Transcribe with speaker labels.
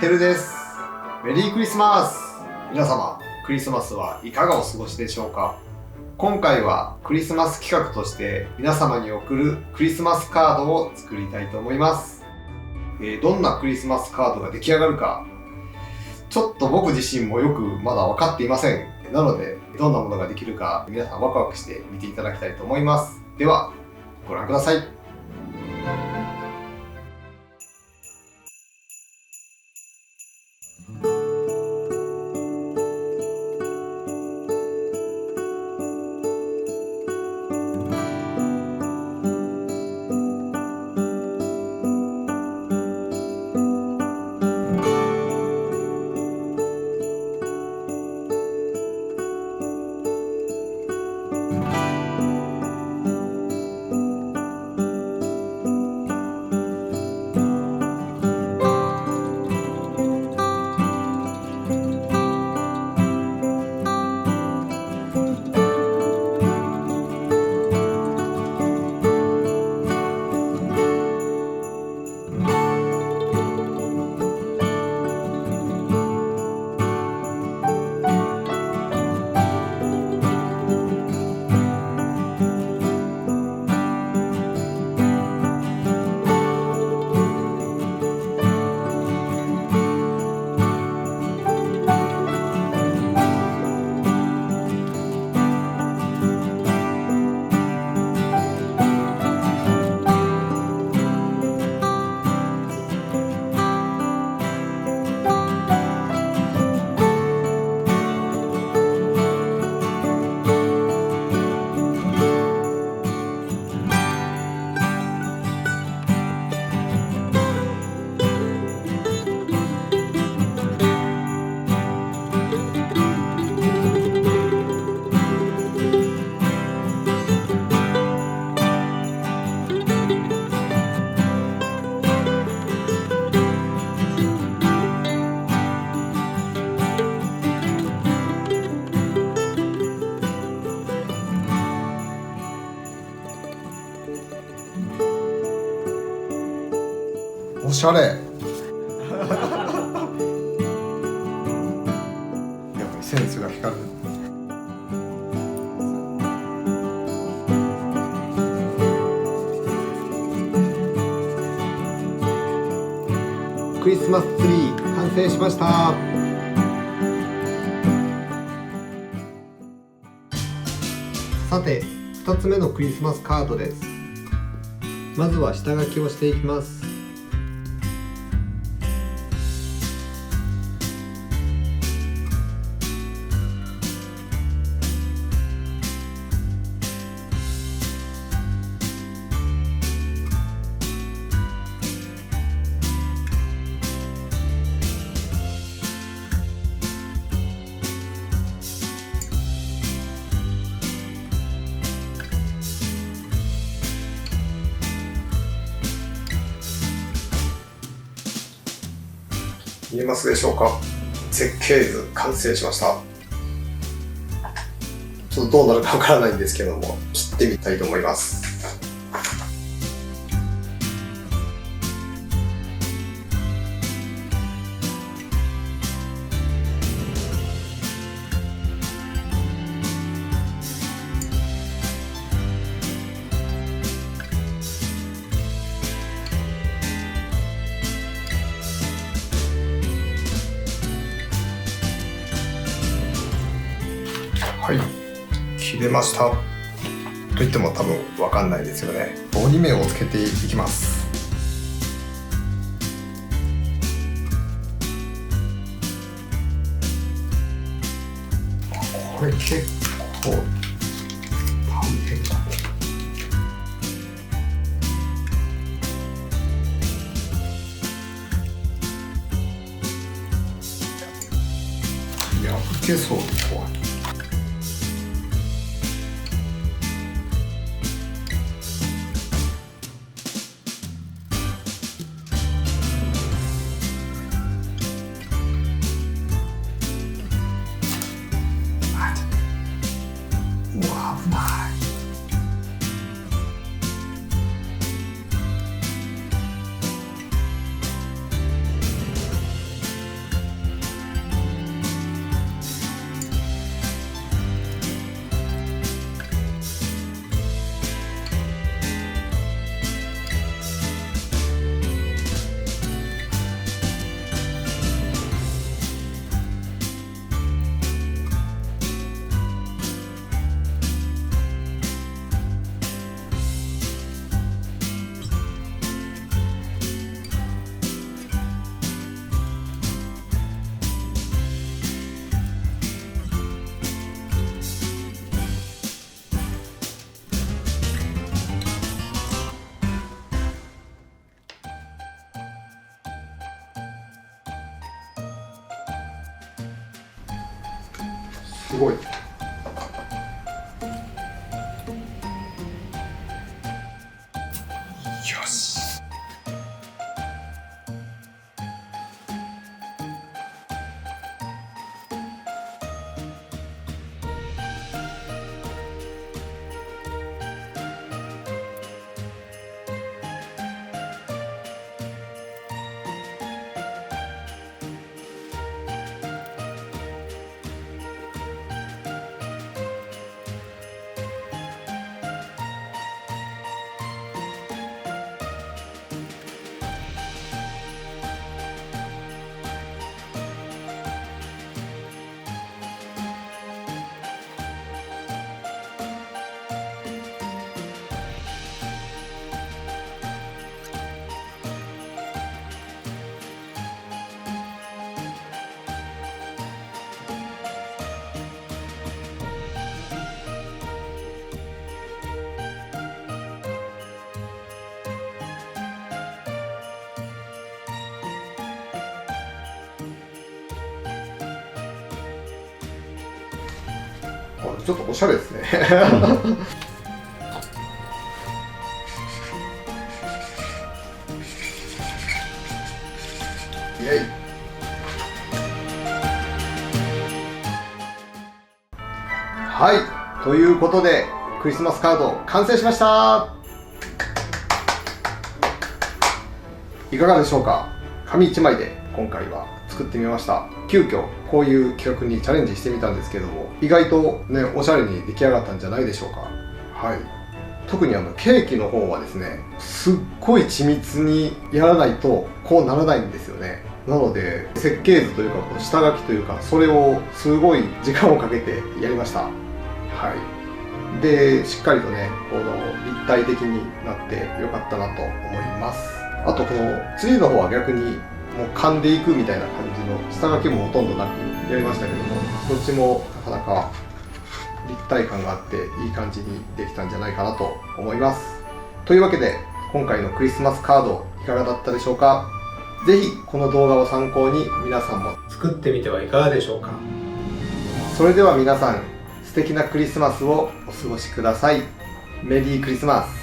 Speaker 1: てるです。メリークリスマス。皆様、クリスマスはいかがお過ごしでしょうか。今回はクリスマス企画として皆様に送るクリスマスカードを作りたいと思います。どんなクリスマスカードが出来上がるか、ちょっと僕自身もよくまだ分かっていません。なので、どんなものができるか皆さんワクワクして見ていただきたいと思います。では、ご覧ください。おしゃれ。やっぱりセンスが光る。クリスマスツリー完成しました。さて、2つ目のクリスマスカードです。まずは下書きをしていきます。見えますでしょうか。設計図完成しました。ちょっとどうなるかわからないんですけども、切ってみたいと思います。はい、切れました。と言っても多分わかんないですよね。棒に目をつけていきます。これ結構大変だ。破けそうで怖い。危ない。すごい。よし。ちょっとおしゃれですね。イエイ。はい、ということでクリスマスカード完成しました。いかがでしょうか。紙1枚で今回は作ってみました。急遽こういう企画にチャレンジしてみたんですけども、意外とねおしゃれに出来上がったんじゃないでしょうか。はい、特にケーキの方はですね、すっごい緻密にやらないとこうならないんですよね。なので設計図というかこう下書きというか、それをすごい時間をかけてやりました。はい、でしっかりとねこの立体的になってよかったなと思います。あとこのツリーの方は逆にもう噛んでいくみたいな感じの下書きもほとんどなくやりましたけども、どっちもなかなか立体感があっていい感じにできたんじゃないかなと思います。というわけで今回のクリスマスカードいかがだったでしょうか。ぜひこの動画を参考に皆さんも作ってみてはいかがでしょうか。それでは皆さん素敵なクリスマスをお過ごしください。メリークリスマス。